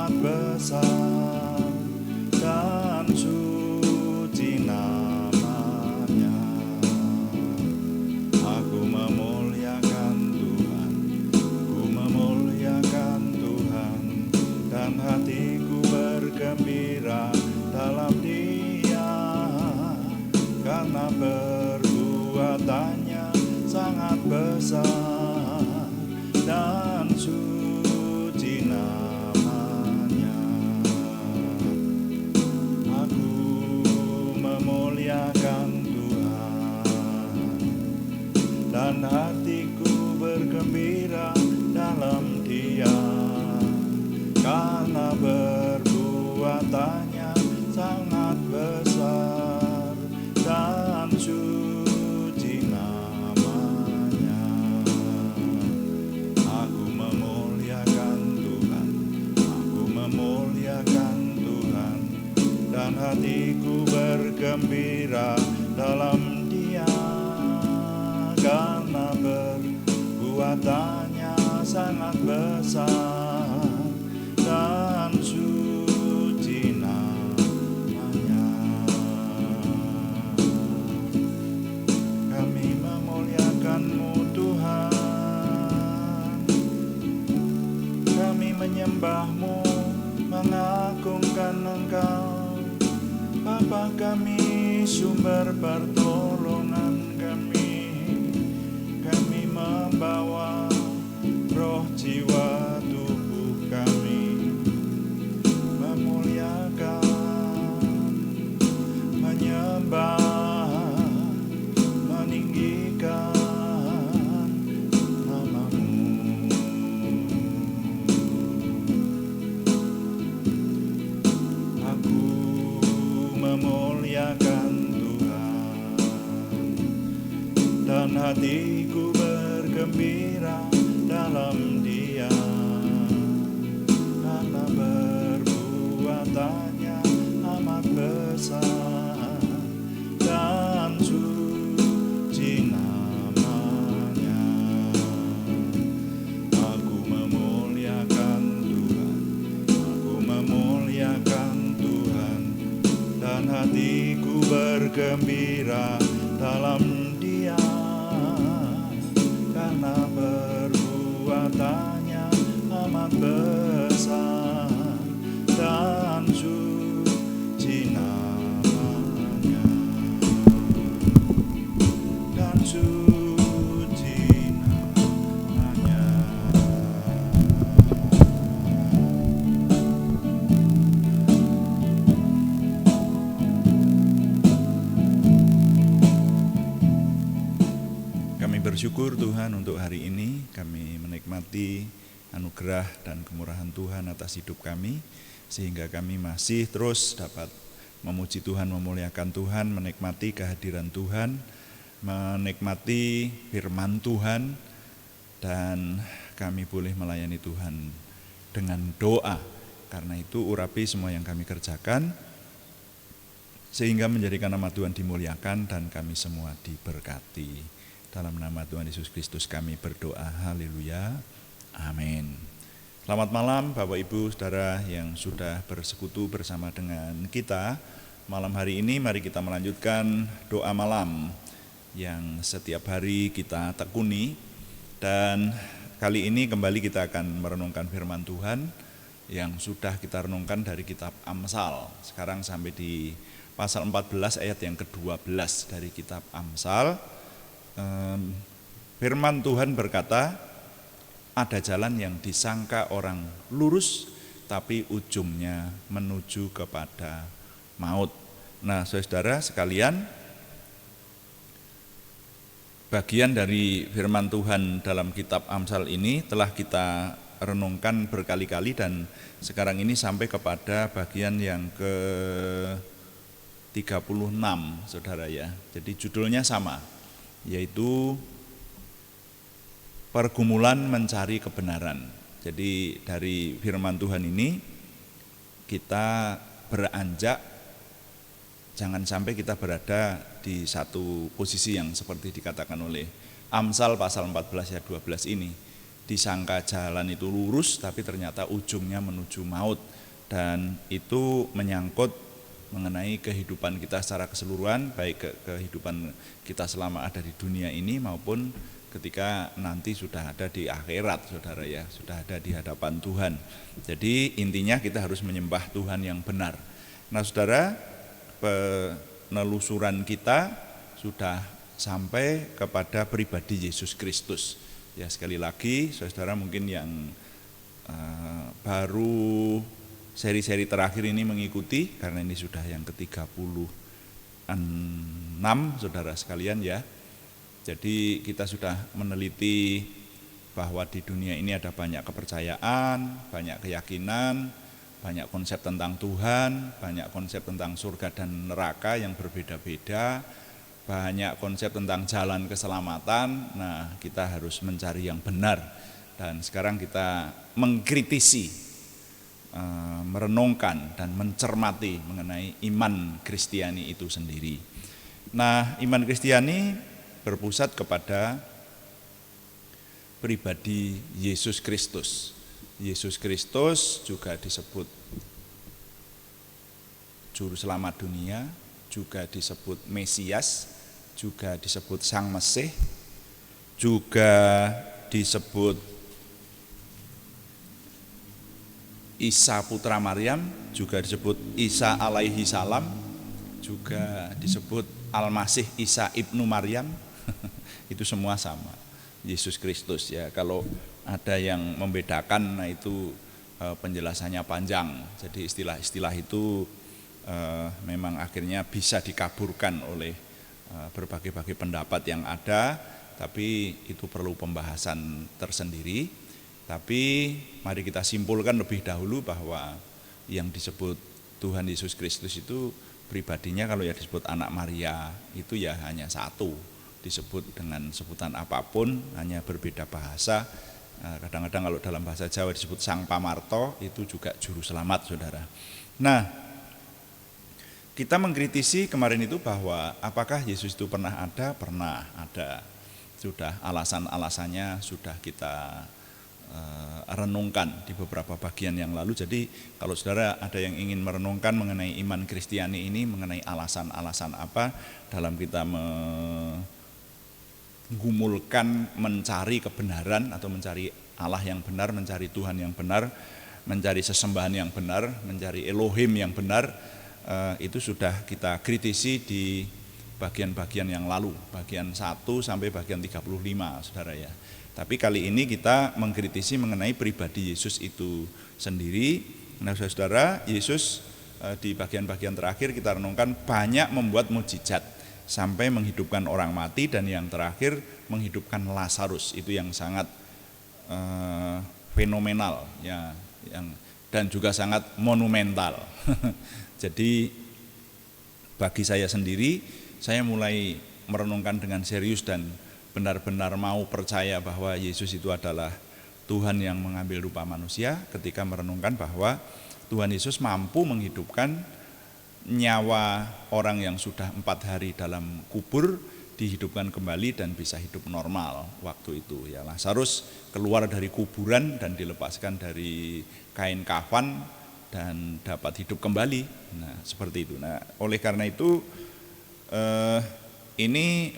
amat besar dan suci namanya. Aku memuliakan Tuhan, ku memuliakan Tuhan, dan hatiku bergembira dalam Dia, karena perbuatannya sangat besar dan suci namanya. Aku memuliakan Tuhan, dan hatiku bergembira dalam Dia, karena perbuatannya sangat besar dan suci namanya. Aku memuliakan Tuhan, aku memuliakan Tuhan, dan hatiku bergembira dalam Dia, karena perbuatannya sangat besar dan suci namanya. Kami memuliakan-Mu Tuhan, kami menyembah-Mu, mengagungkan Engkau, Bapa kami, sumber pertolongan kami. Kami membawa roh, jiwa, tubuh kami memuliakan, menyembah, meninggikan nama-Mu. Aku memuliakan Tuhan, dan hatiku bergembira dalam Dia, karena perbuatannya amat besar dan suci namanya. Aku memuliakan Tuhan, aku memuliakan Tuhan, dan hatiku bergembira dalam Dia, karena perbuatannya amat besar dan suci namanya, dan suci namanya. Kami bersyukur Tuhan untuk hari ini, kami menikmati anugerah dan kemurahan Tuhan atas hidup kami, sehingga kami masih terus dapat memuji Tuhan, memuliakan Tuhan, menikmati kehadiran Tuhan, menikmati firman Tuhan, dan kami boleh melayani Tuhan dengan doa. Karena itu urapi semua yang kami kerjakan, sehingga menjadikan nama Tuhan dimuliakan dan kami semua diberkati. Dalam nama Tuhan Yesus Kristus kami berdoa, haleluya, amin. Selamat malam Bapak Ibu Saudara yang sudah bersekutu bersama dengan kita. Malam hari ini mari kita melanjutkan doa malam yang setiap hari kita tekuni. Dan kali ini kembali kita akan merenungkan firman Tuhan yang sudah kita renungkan dari kitab Amsal. Sekarang sampai di pasal 14 ayat yang ke-12 dari kitab Amsal. Firman Tuhan berkata, ada jalan yang disangka orang lurus, tapi ujungnya menuju kepada maut. Nah, saudara sekalian, bagian dari firman Tuhan dalam kitab Amsal ini telah kita renungkan berkali-kali, dan sekarang ini sampai kepada bagian yang ke-36, saudara ya. Jadi judulnya sama, yaitu pergumulan mencari kebenaran. Jadi dari firman Tuhan ini kita beranjak, jangan sampai kita berada di satu posisi yang seperti dikatakan oleh Amsal pasal 14 ayat 12 ini, disangka jalan itu lurus tapi ternyata ujungnya menuju maut, dan itu menyangkut mengenai kehidupan kita secara keseluruhan, baik kehidupan kita selama ada di dunia ini maupun ketika nanti sudah ada di akhirat, saudara ya, sudah ada di hadapan Tuhan. Jadi intinya kita harus menyembah Tuhan yang benar. Nah saudara, penelusuran kita sudah sampai kepada pribadi Yesus Kristus. Ya sekali lagi saudara mungkin yang baru seri-seri terakhir ini mengikuti, karena ini sudah yang ke-36 saudara sekalian ya. Jadi kita sudah meneliti bahwa di dunia ini ada banyak kepercayaan, banyak keyakinan, banyak konsep tentang Tuhan, banyak konsep tentang surga dan neraka yang berbeda-beda, banyak konsep tentang jalan keselamatan. Nah, kita harus mencari yang benar. Dan sekarang kita mengkritisi, merenungkan dan mencermati mengenai iman Kristiani itu sendiri. Nah, iman Kristiani berpusat kepada pribadi Yesus Kristus. Yesus Kristus juga disebut Juru Selamat dunia, juga disebut Mesias, juga disebut Sang Mesih, juga disebut Isa putra Maryam, juga disebut Isa alaihi salam, juga disebut Al-Masih Isa ibnu Maryam. Itu semua sama, Yesus Kristus ya. Kalau ada yang membedakan, nah itu penjelasannya panjang. Jadi istilah-istilah itu memang akhirnya bisa dikaburkan oleh berbagai-bagai pendapat yang ada, tapi itu perlu pembahasan tersendiri. Tapi mari kita simpulkan lebih dahulu bahwa yang disebut Tuhan Yesus Kristus itu pribadinya, kalau ya disebut anak Maria itu ya hanya satu, disebut dengan sebutan apapun, hanya berbeda bahasa. Kadang-kadang kalau dalam bahasa Jawa disebut Sang Pamarto, itu juga Juru Selamat saudara. Nah, kita mengkritisi kemarin itu bahwa apakah Yesus itu pernah ada? Pernah ada. Sudah alasan-alasannya sudah kita renungkan di beberapa bagian yang lalu. Jadi kalau saudara ada yang ingin merenungkan mengenai iman Kristiani ini, mengenai alasan-alasan apa dalam kita menggumulkan, mencari kebenaran atau mencari Allah yang benar, mencari Tuhan yang benar, mencari sesembahan yang benar, mencari Elohim yang benar, itu sudah kita kritisi di bagian-bagian yang lalu, bagian 1 sampai bagian 35 saudara ya. Tapi kali ini kita mengkritisi mengenai pribadi Yesus itu sendiri. Nah saudara, Yesus di bagian-bagian terakhir kita renungkan banyak membuat mukjizat sampai menghidupkan orang mati, dan yang terakhir menghidupkan Lazarus, itu yang sangat fenomenal ya, dan juga sangat monumental. Jadi bagi saya sendiri, saya mulai merenungkan dengan serius dan benar-benar mau percaya bahwa Yesus itu adalah Tuhan yang mengambil rupa manusia ketika merenungkan bahwa Tuhan Yesus mampu menghidupkan nyawa orang yang sudah 4 hari dalam kubur, dihidupkan kembali dan bisa hidup normal waktu itu ya. Lazarus keluar dari kuburan dan dilepaskan dari kain kafan dan dapat hidup kembali. Nah seperti itu. Nah oleh karena itu ini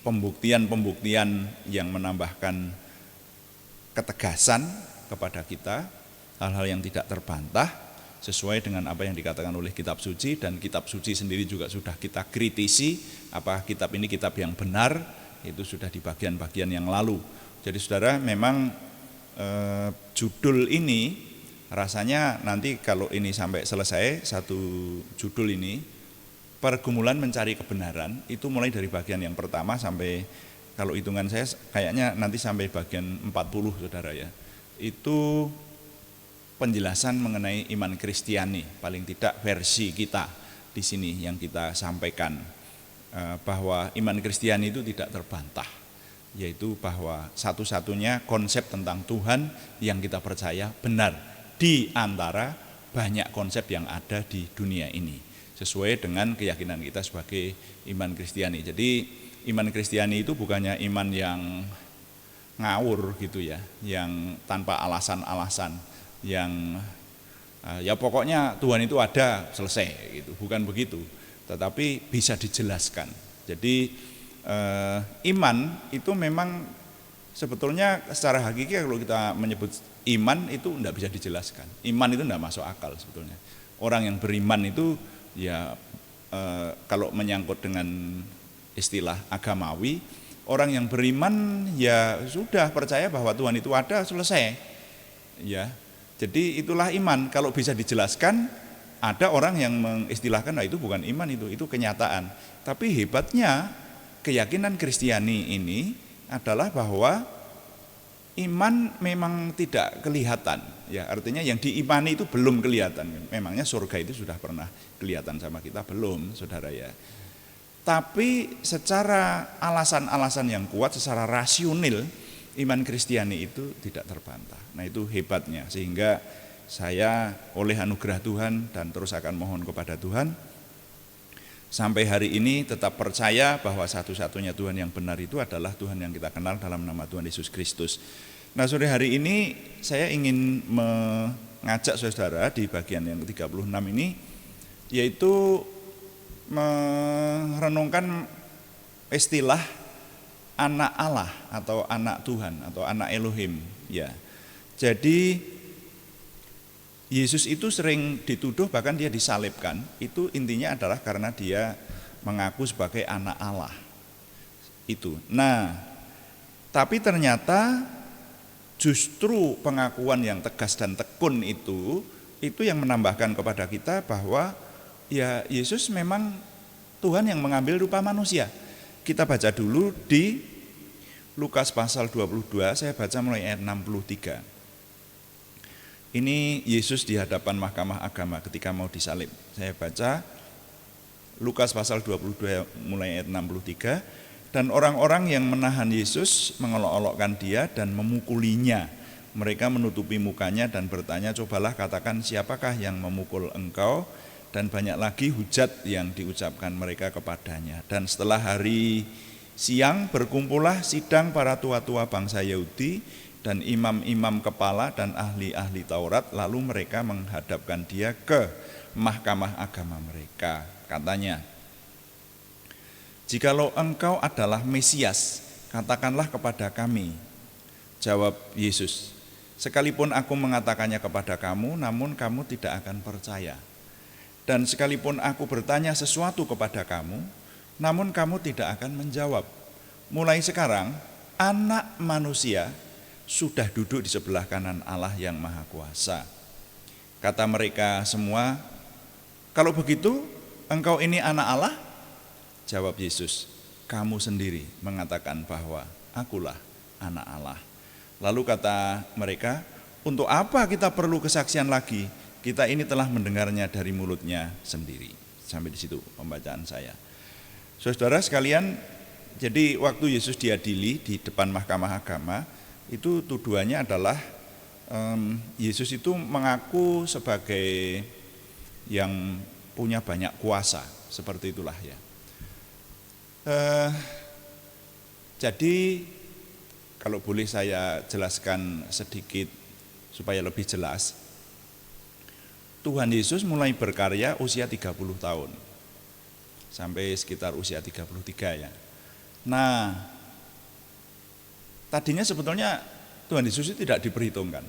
pembuktian-pembuktian yang menambahkan ketegasan kepada kita, hal-hal yang tidak terbantah sesuai dengan apa yang dikatakan oleh kitab suci, dan kitab suci sendiri juga sudah kita kritisi, apakah kitab ini kitab yang benar, itu sudah di bagian-bagian yang lalu. Jadi saudara, memang judul ini rasanya nanti kalau ini sampai selesai satu judul ini, pergumulan mencari kebenaran, itu mulai dari bagian yang pertama sampai, kalau hitungan saya kayaknya nanti sampai bagian 40 saudara ya. Itu penjelasan mengenai iman Kristiani, paling tidak versi kita di sini yang kita sampaikan, bahwa iman Kristiani itu tidak terbantah, yaitu bahwa satu-satunya konsep tentang Tuhan yang kita percaya benar di antara banyak konsep yang ada di dunia ini, sesuai dengan keyakinan kita sebagai iman Kristiani. Jadi iman Kristiani itu bukannya iman yang ngawur gitu ya, yang tanpa alasan-alasan, yang ya pokoknya Tuhan itu ada, selesai gitu. Bukan begitu, tetapi bisa dijelaskan. Jadi iman itu memang sebetulnya secara hakiki kalau kita menyebut iman itu tidak bisa dijelaskan. Iman itu tidak masuk akal sebetulnya. Orang yang beriman itu ya kalau menyangkut dengan istilah agamawi, orang yang beriman ya sudah percaya bahwa Tuhan itu ada, selesai. Ya. Jadi itulah iman. Kalau bisa dijelaskan, ada orang yang mengistilahkan itu bukan iman, itu kenyataan. Tapi hebatnya keyakinan Kristiani ini adalah bahwa iman memang tidak kelihatan. Ya, artinya yang diimani itu belum kelihatan. Memangnya surga itu sudah pernah kelihatan sama kita? Belum, saudara ya. Tapi secara alasan-alasan yang kuat, secara rasional, iman Kristiani itu tidak terbantah. Nah itu hebatnya, sehingga saya oleh anugerah Tuhan dan terus akan mohon kepada Tuhan, sampai hari ini tetap percaya bahwa satu-satunya Tuhan yang benar itu adalah Tuhan yang kita kenal dalam nama Tuhan Yesus Kristus. Nah sore hari ini saya ingin mengajak saudara di bagian yang ke-36 ini, yaitu merenungkan istilah anak Allah atau anak Tuhan atau anak Elohim ya. Jadi Yesus itu sering dituduh, bahkan dia disalibkan, itu intinya adalah karena dia mengaku sebagai anak Allah itu. Nah, tapi ternyata justru pengakuan yang tegas dan tekun itu yang menambahkan kepada kita bahwa ya Yesus memang Tuhan yang mengambil rupa manusia. Kita baca dulu di Lukas pasal 22, saya baca mulai ayat 63. Ini Yesus di hadapan mahkamah agama ketika mau disalib. Saya baca Lukas pasal 22 mulai ayat 63. Dan orang-orang yang menahan Yesus mengolok-olokkan dia dan memukulinya. Mereka menutupi mukanya dan bertanya, cobalah katakan siapakah yang memukul engkau? Dan banyak lagi hujat yang diucapkan mereka kepadanya. Dan setelah hari siang berkumpullah sidang para tua-tua bangsa Yahudi dan imam-imam kepala dan ahli-ahli Taurat. Lalu mereka menghadapkan dia ke mahkamah agama mereka. Katanya, jikalau engkau adalah Mesias, katakanlah kepada kami. Jawab Yesus, sekalipun aku mengatakannya kepada kamu, namun kamu tidak akan percaya. Dan sekalipun aku bertanya sesuatu kepada kamu, namun kamu tidak akan menjawab. Mulai sekarang, anak manusia sudah duduk di sebelah kanan Allah yang Maha Kuasa. Kata mereka semua, kalau begitu engkau ini anak Allah? Jawab Yesus, kamu sendiri mengatakan bahwa akulah anak Allah. Lalu kata mereka, untuk apa kita perlu kesaksian lagi? Kita ini telah mendengarnya dari mulutnya sendiri. Sampai di situ pembacaan saya. Saudara sekalian, jadi waktu Yesus diadili di depan mahkamah agama, itu tuduhannya adalah Yesus itu mengaku sebagai yang punya banyak kuasa, seperti itulah ya. Jadi kalau boleh saya jelaskan sedikit supaya lebih jelas. Tuhan Yesus mulai berkarya usia 30 tahun sampai sekitar usia 33 ya. Nah, tadinya sebetulnya Tuhan Yesus itu tidak diperhitungkan.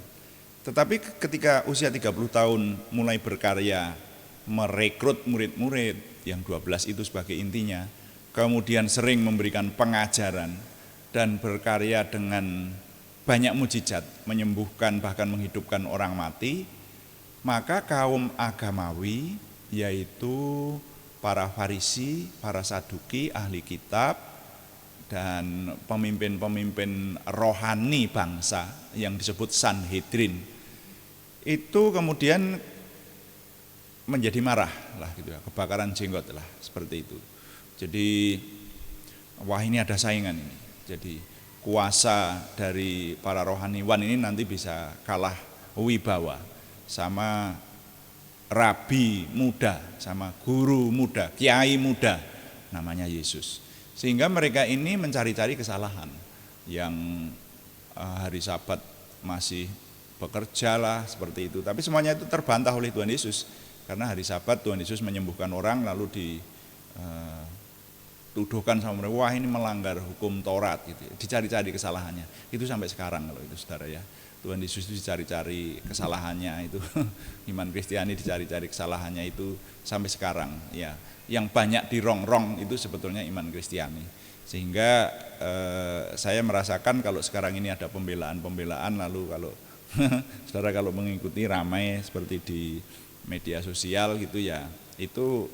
Tetapi ketika usia 30 tahun mulai berkarya, merekrut murid-murid yang 12 itu sebagai intinya, kemudian sering memberikan pengajaran dan berkarya dengan banyak mujizat, menyembuhkan bahkan menghidupkan orang mati, maka kaum agamawi yaitu para Farisi, para Saduki, ahli kitab, dan pemimpin-pemimpin rohani bangsa yang disebut Sanhedrin, itu kemudian menjadi marah lah gitu ya, kebakaran jenggot lah seperti itu. Jadi wah ini ada saingan ini. Jadi kuasa dari para rohaniwan ini nanti bisa kalah wibawa sama rabi muda, sama guru muda, kiai muda namanya Yesus. Sehingga mereka ini mencari-cari kesalahan yang hari Sabat masih bekerja lah seperti itu. Tapi semuanya itu terbantah oleh Tuhan Yesus, karena hari Sabat Tuhan Yesus menyembuhkan orang lalu dituduhkan sama mereka, wah ini melanggar hukum Taurat gitu. Dicari-cari kesalahannya. Itu sampai sekarang kalau itu saudara ya. Tuhan Yesus itu dicari-cari kesalahannya itu. Iman Kristiani dicari-cari kesalahannya itu sampai sekarang ya. Yang banyak dirongrong itu sebetulnya iman Kristiani. Sehingga saya merasakan kalau sekarang ini ada pembelaan lalu kalau saudara kalau mengikuti ramai seperti di media sosial gitu ya, itu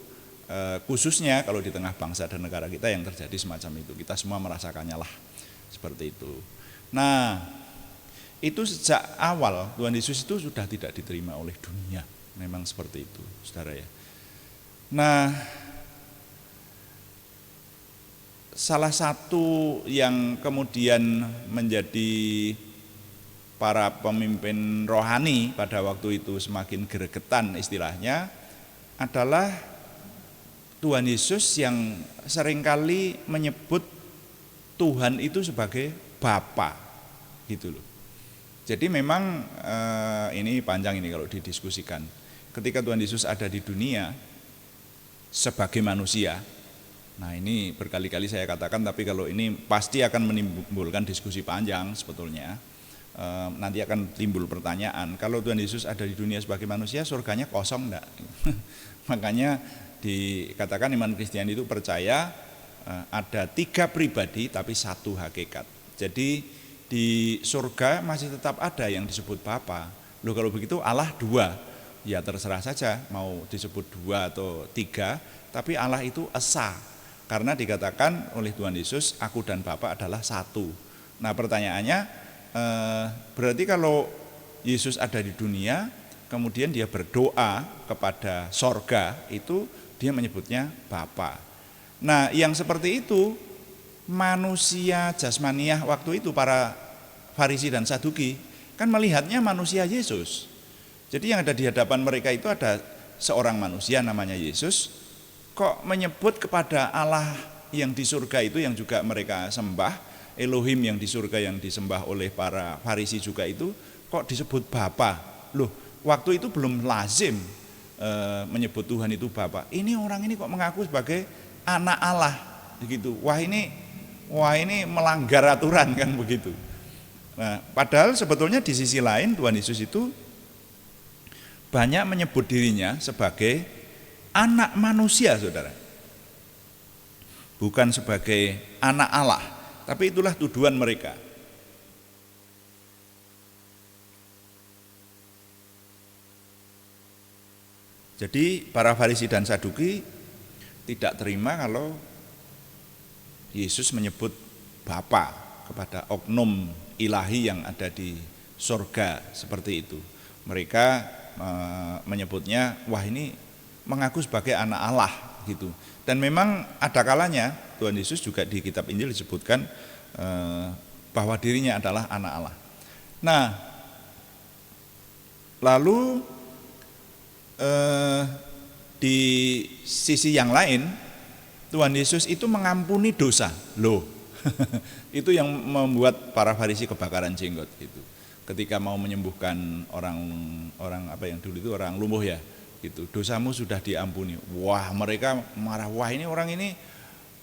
khususnya kalau di tengah bangsa dan negara kita yang terjadi semacam itu, kita semua merasakannya lah seperti itu. Nah, itu sejak awal Tuhan Yesus itu sudah tidak diterima oleh dunia, memang seperti itu, saudara ya. Nah, salah satu yang kemudian menjadi para pemimpin rohani pada waktu itu semakin gregetan istilahnya adalah Tuhan Yesus yang seringkali menyebut Tuhan itu sebagai Bapa gitu loh. Jadi memang ini panjang ini kalau didiskusikan. Ketika Tuhan Yesus ada di dunia sebagai manusia, nah ini berkali-kali saya katakan, tapi kalau ini pasti akan menimbulkan diskusi panjang sebetulnya. Nanti akan timbul pertanyaan, kalau Tuhan Yesus ada di dunia sebagai manusia, surganya kosong enggak? Makanya dikatakan iman Kristiani itu percaya ada 3 pribadi tapi 1 hakikat. Jadi di surga masih tetap ada yang disebut Bapa. Loh kalau begitu Allah 2, ya terserah saja mau disebut 2 atau 3, tapi Allah itu esa. Karena dikatakan oleh Tuhan Yesus, aku dan Bapa adalah 1. Nah pertanyaannya, berarti kalau Yesus ada di dunia, kemudian dia berdoa kepada sorga, itu dia menyebutnya Bapa. Nah yang seperti itu, manusia jasmaniah waktu itu, para Farisi dan Saduki, kan melihatnya manusia Yesus. Jadi yang ada di hadapan mereka itu ada seorang manusia namanya Yesus, kok menyebut kepada Allah yang di surga itu yang juga mereka sembah, Elohim yang di surga yang disembah oleh para Farisi juga itu, kok disebut Bapa. Loh, waktu itu belum lazim menyebut Tuhan itu Bapa. Ini orang ini kok mengaku sebagai anak Allah begitu. Wah ini melanggar aturan kan begitu. Nah, padahal sebetulnya di sisi lain Tuhan Yesus itu banyak menyebut dirinya sebagai anak manusia, saudara. Bukan sebagai anak Allah, tapi itulah tuduhan mereka. Jadi para Farisi dan Saduki tidak terima kalau Yesus menyebut Bapa kepada oknum ilahi yang ada di surga seperti itu. Mereka menyebutnya, wah ini mengaku sebagai anak Allah gitu. Dan memang ada kalanya Tuhan Yesus juga di kitab Injil disebutkan bahwa dirinya adalah anak Allah. Nah, lalu di sisi yang lain Tuhan Yesus itu mengampuni dosa. Loh, itu yang membuat para Farisi kebakaran jenggot gitu. Ketika mau menyembuhkan orang apa yang dulu itu orang lumpuh ya, gitu. Dosamu sudah diampuni. Wah, mereka marah. Wah, ini orang ini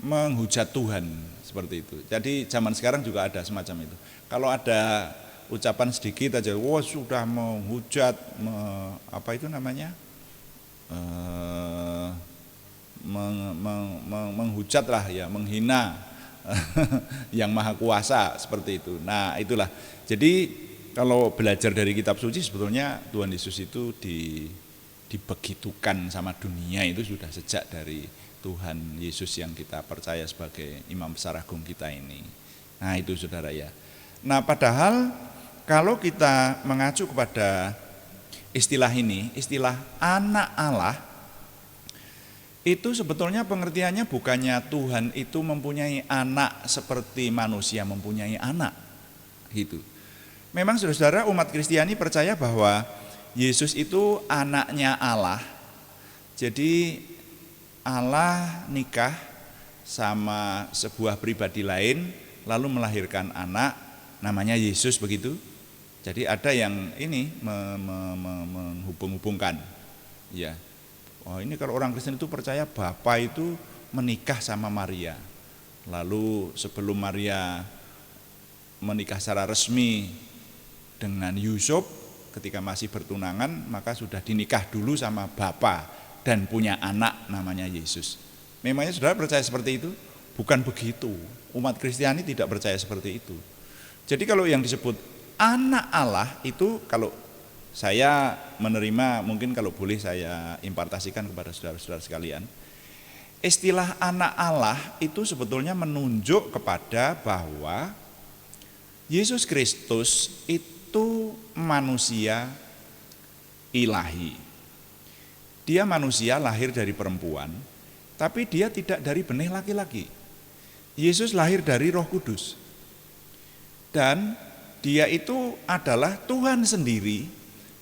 menghujat Tuhan seperti itu. Jadi zaman sekarang juga ada semacam itu. Kalau ada ucapan sedikit aja, wah sudah menghujat, apa itu namanya? Menghujat lah ya, menghina yang maha kuasa seperti itu. Nah itulah, jadi kalau belajar dari kitab suci sebetulnya Tuhan Yesus itu dibegitukan sama dunia itu sudah sejak dari Tuhan Yesus yang kita percaya sebagai imam besar agung kita ini. Nah itu saudara ya. Nah padahal kalau kita mengacu kepada istilah ini, istilah anak Allah, itu sebetulnya pengertiannya bukannya Tuhan itu mempunyai anak seperti manusia mempunyai anak gitu. Memang saudara-saudara umat Kristiani percaya bahwa Yesus itu anaknya Allah. Jadi Allah nikah sama sebuah pribadi lain lalu melahirkan anak, namanya Yesus begitu. Jadi ada yang ini menghubung-hubungkan. Ya. Oh, ini kalau orang Kristen itu percaya Bapa itu menikah sama Maria. Lalu sebelum Maria menikah secara resmi dengan Yusuf, ketika masih bertunangan maka sudah dinikah dulu sama Bapa dan punya anak namanya Yesus. Memangnya saudara percaya seperti itu? Bukan begitu. Umat Kristiani tidak percaya seperti itu. Jadi kalau yang disebut anak Allah itu, kalau saya menerima, mungkin kalau boleh saya impartasikan kepada saudara-saudara sekalian, istilah anak Allah itu sebetulnya menunjuk kepada bahwa Yesus Kristus itu manusia ilahi. Dia manusia lahir dari perempuan, tapi dia tidak dari benih laki-laki. Yesus lahir dari Roh Kudus. Dan dia itu adalah Tuhan sendiri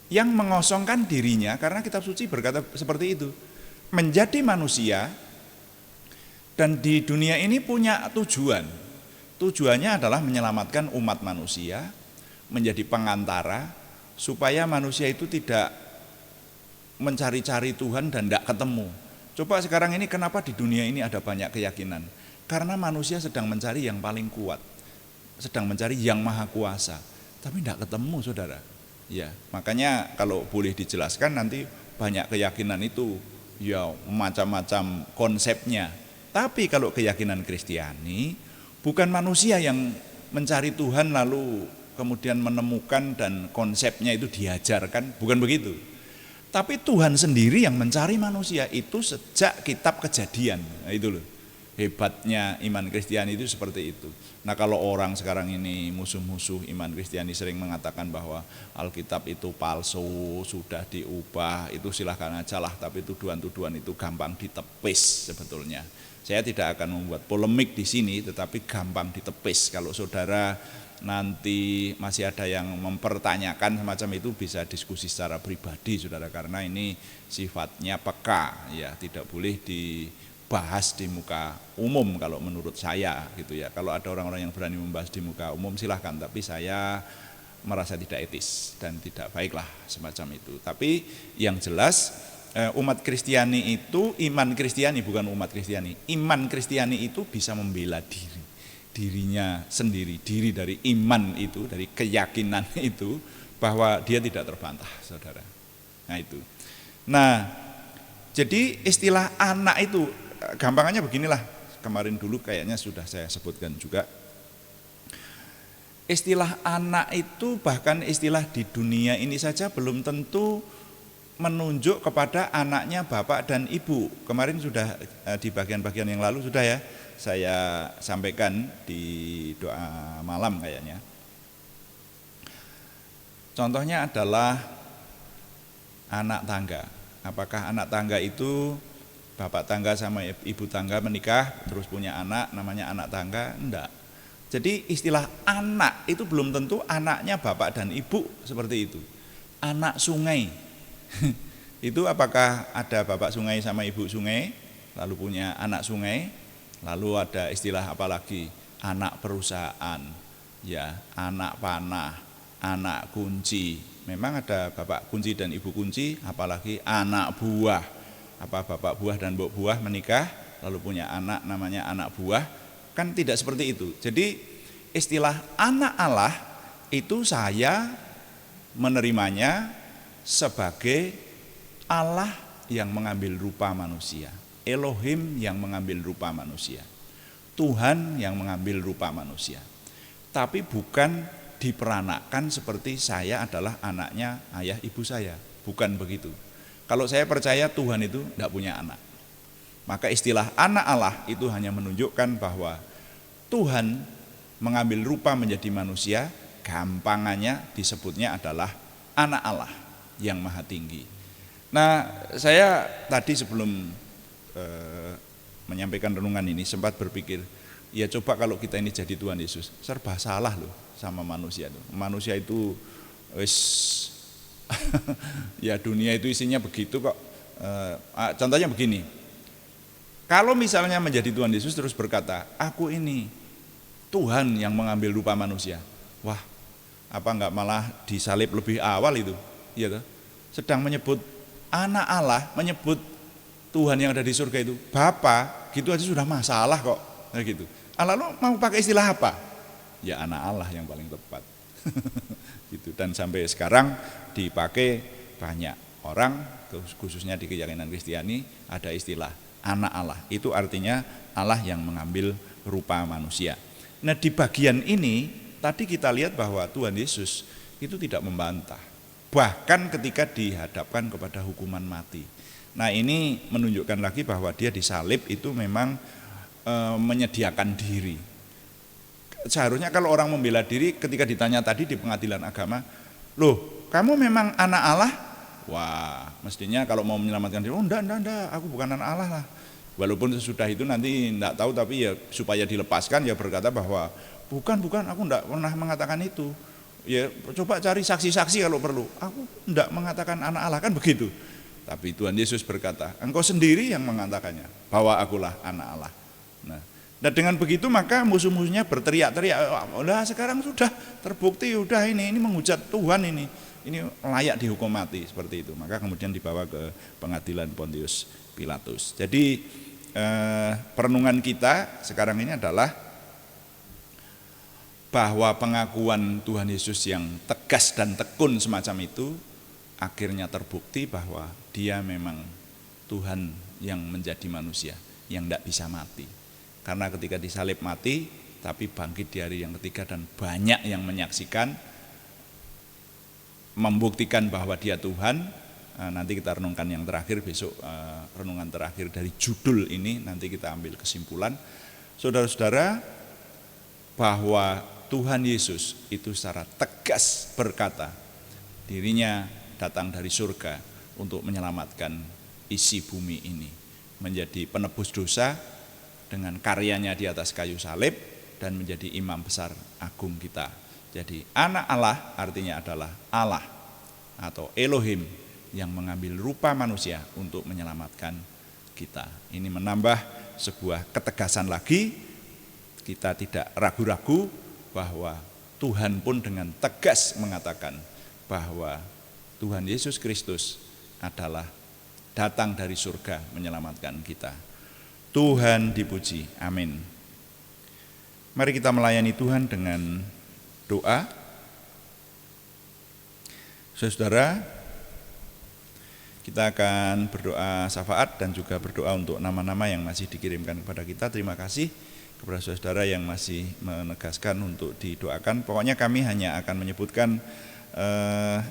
yang mengosongkan dirinya, karena kitab suci berkata seperti itu. Menjadi manusia dan di dunia ini punya tujuan. Tujuannya adalah menyelamatkan umat manusia, menjadi pengantara, supaya manusia itu tidak mencari-cari Tuhan dan tidak ketemu. Coba sekarang ini kenapa di dunia ini ada banyak keyakinan? Karena manusia sedang mencari yang paling kuat, sedang mencari yang maha kuasa, tapi tidak ketemu, saudara. Ya, makanya kalau boleh dijelaskan nanti banyak keyakinan itu ya macam-macam konsepnya. Tapi kalau keyakinan Kristiani, bukan manusia yang mencari Tuhan lalu kemudian menemukan dan konsepnya itu diajarkan, bukan begitu. Tapi Tuhan sendiri yang mencari manusia itu sejak kitab Kejadian. Nah, itu loh. Hebatnya iman Kristiani itu seperti itu. Nah, kalau orang sekarang ini musuh-musuh iman Kristiani sering mengatakan bahwa Alkitab itu palsu, sudah diubah, itu silahkan aja lah, tapi tuduhan-tuduhan itu gampang ditepis sebetulnya. Saya tidak akan membuat polemik di sini, tetapi gampang ditepis. Kalau saudara nanti masih ada yang mempertanyakan semacam itu, bisa diskusi secara pribadi, saudara, karena ini sifatnya peka, ya, tidak boleh dibahas di muka umum kalau menurut saya gitu ya. Kalau ada orang-orang yang berani membahas di muka umum silahkan, tapi saya merasa tidak etis dan tidak baiklah semacam itu. Tapi yang jelas umat Kristiani itu, iman Kristiani, bukan umat Kristiani, iman Kristiani itu bisa membela dirinya sendiri, diri dari iman itu, dari keyakinan itu, bahwa dia tidak terbantah, saudara. Nah itu. Nah, jadi istilah anak itu gampangannya beginilah, kemarin dulu kayaknya sudah saya sebutkan juga. Istilah anak itu bahkan istilah di dunia ini saja belum tentu menunjuk kepada anaknya bapak dan ibu. Kemarin sudah di bagian-bagian yang lalu sudah ya saya sampaikan di doa malam kayaknya. Contohnya adalah anak tangga. Apakah anak tangga itu bapak tangga sama ibu tangga menikah terus punya anak namanya anak tangga? Enggak. Jadi istilah anak itu belum tentu anaknya bapak dan ibu seperti itu. Anak sungai. Itu apakah ada bapak sungai sama ibu sungai lalu punya anak sungai? Lalu ada istilah apa lagi? Anak perusahaan, ya, anak panah, anak kunci. Memang ada bapak kunci dan ibu kunci, apalagi anak buah. Apa bapak buah dan ibu buah menikah lalu punya anak namanya anak buah? Kan tidak seperti itu. Jadi istilah anak Allah itu saya menerimanya sebagai Allah yang mengambil rupa manusia. Elohim yang mengambil rupa manusia, Tuhan yang mengambil rupa manusia, tapi bukan diperanakkan seperti saya adalah anaknya ayah ibu saya, bukan begitu. Kalau saya percaya Tuhan itu tidak punya anak, maka istilah anak Allah itu hanya menunjukkan bahwa Tuhan mengambil rupa menjadi manusia, gampangannya disebutnya adalah anak Allah yang maha tinggi. Nah, saya tadi sebelum menyampaikan renungan ini sempat berpikir, ya coba kalau kita ini jadi Tuhan Yesus, serba salah loh sama manusia tuh. Manusia itu ya dunia itu isinya begitu kok. Contohnya begini, kalau misalnya menjadi Tuhan Yesus terus berkata, aku ini Tuhan yang mengambil rupa manusia, Wah, apa enggak malah disalib lebih awal itu? Iya toh? Sedang menyebut anak Allah, menyebut Tuhan yang ada di surga itu Bapa, gitu aja sudah masalah kok. Nah gitu. Lalu mau pakai istilah apa? Ya anak Allah yang paling tepat. Gitu. Dan sampai sekarang dipakai banyak orang, khususnya di keyakinan Kristiani, ada istilah anak Allah. Itu artinya Allah yang mengambil rupa manusia. Nah di bagian ini tadi kita lihat bahwa Tuhan Yesus itu tidak membantah, bahkan ketika dihadapkan kepada hukuman mati. Nah ini menunjukkan lagi bahwa dia disalib itu memang menyediakan diri. Seharusnya kalau orang membela diri ketika ditanya tadi di pengadilan agama, loh kamu memang anak Allah? Wah mestinya kalau mau menyelamatkan diri, oh enggak, aku bukan anak Allah lah. Walaupun sesudah itu nanti enggak tahu, tapi ya supaya dilepaskan ya berkata bahwa bukan, aku enggak pernah mengatakan itu. Ya coba cari saksi-saksi kalau perlu. Aku enggak mengatakan anak Allah, kan begitu. Tapi Tuhan Yesus berkata, engkau sendiri yang mengatakannya bahwa akulah anak Allah. Nah dengan begitu maka musuh-musuhnya berteriak-teriak, udah sekarang sudah terbukti, udah ini menghujat Tuhan, ini layak dihukum mati, seperti itu. Maka kemudian dibawa ke pengadilan Pontius Pilatus. Jadi perenungan kita sekarang ini adalah bahwa pengakuan Tuhan Yesus yang tegas dan tekun semacam itu akhirnya terbukti bahwa dia memang Tuhan yang menjadi manusia, yang tidak bisa mati. Karena ketika disalib mati, tapi bangkit di hari yang ketiga dan banyak yang menyaksikan, membuktikan bahwa dia Tuhan. Nanti kita renungkan yang terakhir besok, renungan terakhir dari judul ini, nanti kita ambil kesimpulan. Saudara-saudara, bahwa Tuhan Yesus itu secara tegas berkata, dirinya datang dari surga untuk menyelamatkan isi bumi ini, menjadi penebus dosa dengan karyanya di atas kayu salib dan menjadi imam besar agung kita. Jadi anak Allah artinya adalah Allah atau Elohim yang mengambil rupa manusia untuk menyelamatkan kita. Ini menambah sebuah ketegasan lagi, kita tidak ragu-ragu bahwa Tuhan pun dengan tegas mengatakan bahwa Tuhan Yesus Kristus adalah datang dari surga menyelamatkan kita. Tuhan dipuji, amin. Mari kita melayani Tuhan dengan doa. Saudara, kita akan berdoa syafaat dan juga berdoa untuk nama-nama yang masih dikirimkan kepada kita. Terima kasih kepada saudara yang masih menegaskan untuk didoakan. Pokoknya kami hanya akan menyebutkan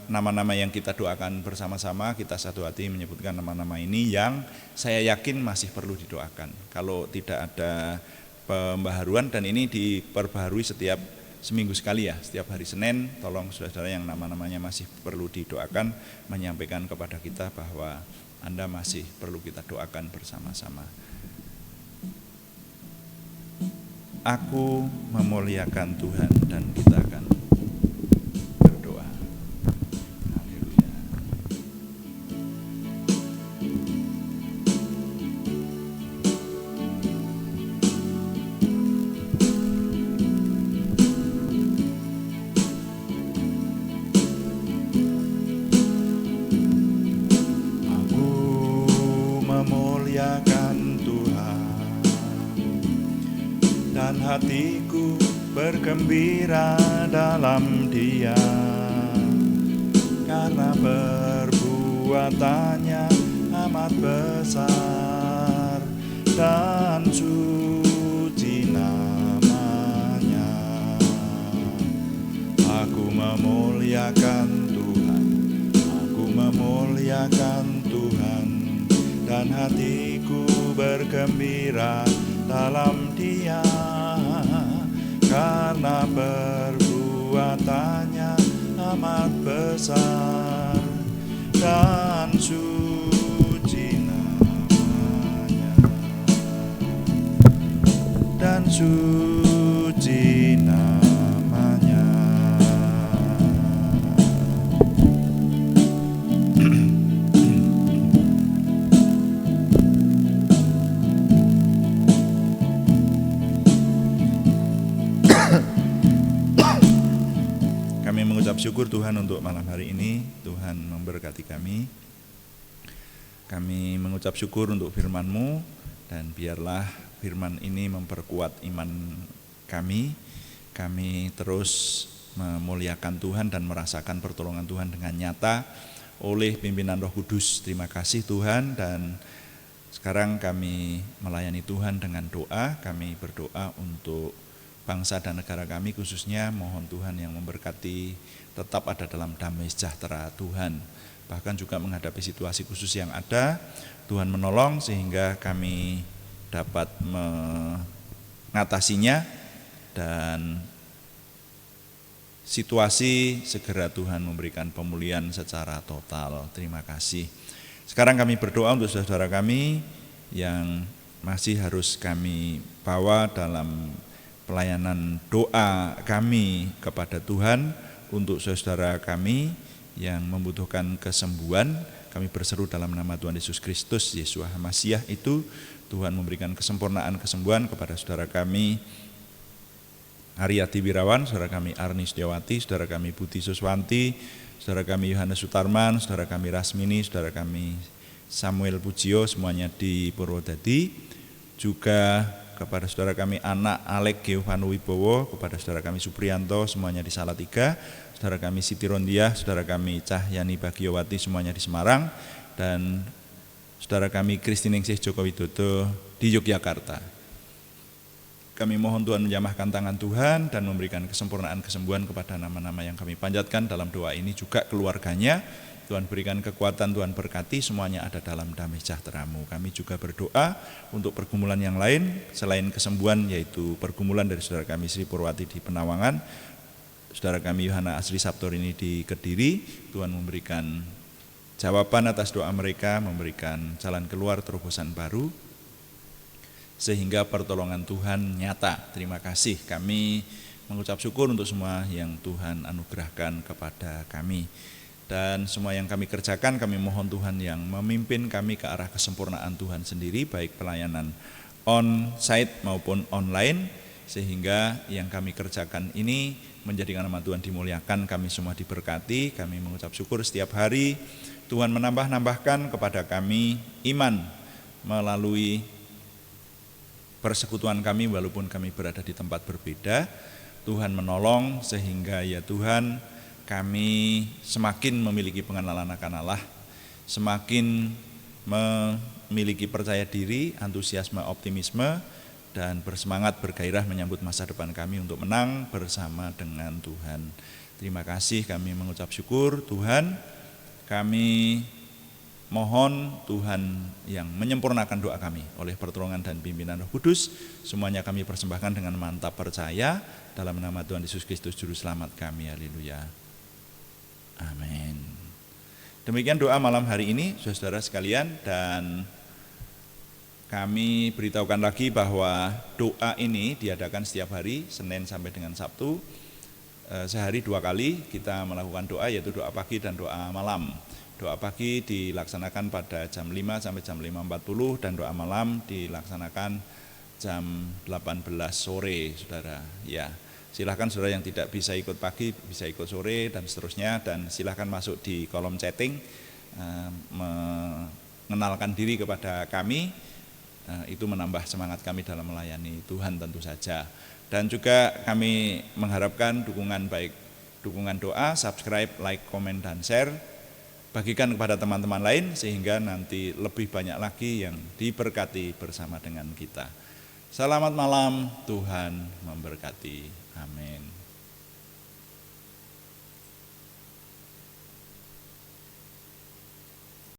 nama-nama yang kita doakan bersama-sama. Kita satu hati menyebutkan nama-nama ini yang saya yakin masih perlu didoakan. Kalau tidak ada pembaharuan, dan ini diperbaharui setiap seminggu sekali ya, setiap hari Senin, tolong saudara yang nama-namanya masih perlu didoakan menyampaikan kepada kita bahwa Anda masih perlu kita doakan bersama-sama. Aku memuliakan Tuhan, dan kita akan berdoa. Haleluya. Aku memuliakan Tuhan, dan hatiku bergembira dalam Dia, karena perbuatannya amat besar dan suci namanya. Aku memuliakan Tuhan, aku memuliakan Tuhan, dan hatiku bergembira dalam Dia, karena perbuatannya amat besar dan suci namanya, dan suci namanya. Kami mengucap syukur Tuhan untuk malam hari ini, Tuhan memberkati kami. Kami mengucap syukur untuk firman-Mu, dan biarlah firman ini memperkuat iman kami. Kami terus memuliakan Tuhan dan merasakan pertolongan Tuhan dengan nyata oleh pimpinan Roh Kudus. Terima kasih Tuhan, dan sekarang kami melayani Tuhan dengan doa. Kami berdoa untuk bangsa dan negara kami, khususnya mohon Tuhan yang memberkati tetap ada dalam damai sejahtera Tuhan. Bahkan juga menghadapi situasi khusus yang ada, Tuhan menolong sehingga kami dapat mengatasinya, dan situasi segera Tuhan memberikan pemulihan secara total. Terima kasih. Sekarang kami berdoa untuk saudara kami yang masih harus kami bawa dalam pelayanan doa kami kepada Tuhan untuk saudara kami yang membutuhkan kesembuhan. Kami berseru dalam nama Tuhan Yesus Kristus, Yeshua HaMasyiah itu, Tuhan memberikan kesempurnaan kesembuhan kepada saudara kami Haryati Wirawan, saudara kami Arni Setiawati, saudara kami Budi Suswanti, saudara kami Yohanes Sutarman, saudara kami Rasmini, saudara kami Samuel Pujio, semuanya di Purwodadi. Juga kepada saudara kami anak Alek Geovanu Wibowo, kepada saudara kami Supriyanto, semuanya di Salatiga, saudara kami Siti Rondiah, saudara kami Cahyani Bagiowati, semuanya di Semarang, dan saudara kami Kristiningsih Joko Widodo di Yogyakarta. Kami mohon Tuhan menjamahkan tangan Tuhan dan memberikan kesempurnaan kesembuhan kepada nama-nama yang kami panjatkan dalam doa ini, juga keluarganya. Tuhan berikan kekuatan, Tuhan berkati, semuanya ada dalam damai sejahtera-Mu. Kami juga berdoa untuk pergumulan yang lain selain kesembuhan, yaitu pergumulan dari saudara kami Sri Purwati di Penawangan, saudara kami Yohana Asri Sabtorini di Kediri. Tuhan memberikan jawaban atas doa mereka, memberikan jalan keluar, terobosan baru, sehingga pertolongan Tuhan nyata. Terima kasih. Kami mengucap syukur untuk semua yang Tuhan anugerahkan kepada kami. Dan semua yang kami kerjakan, kami mohon Tuhan yang memimpin kami ke arah kesempurnaan Tuhan sendiri, baik pelayanan on-site maupun online, sehingga yang kami kerjakan ini menjadikan nama Tuhan dimuliakan, kami semua diberkati. Kami mengucap syukur setiap hari Tuhan menambah-nambahkan kepada kami iman melalui persekutuan kami, walaupun kami berada di tempat berbeda. Tuhan menolong sehingga ya Tuhan, kami semakin memiliki pengenalan akan Allah, semakin memiliki percaya diri, antusiasme, optimisme, dan bersemangat, bergairah menyambut masa depan kami untuk menang bersama dengan Tuhan. Terima kasih, kami mengucap syukur Tuhan. Kami mohon Tuhan yang menyempurnakan doa kami oleh pertolongan dan pimpinan Roh Kudus. Semuanya kami persembahkan dengan mantap percaya dalam nama Tuhan Yesus Kristus Juru Selamat kami. Haleluya. Amin. Demikian doa malam hari ini, saudara sekalian, dan kami beritahukan lagi bahwa doa ini diadakan setiap hari, Senin sampai dengan Sabtu. Sehari 2 kali kita melakukan doa, yaitu doa pagi dan doa malam. Doa pagi dilaksanakan pada jam 5 sampai jam 5.40, dan doa malam dilaksanakan jam 18 sore, saudara. Ya. Silahkan saudara yang tidak bisa ikut pagi, bisa ikut sore dan seterusnya, dan silahkan masuk di kolom chatting, mengenalkan diri kepada kami, itu menambah semangat kami dalam melayani Tuhan tentu saja. Dan juga kami mengharapkan dukungan, baik dukungan doa, subscribe, like, komen, dan share, bagikan kepada teman-teman lain sehingga nanti lebih banyak lagi yang diberkati bersama dengan kita. Selamat malam, Tuhan memberkati. Amin.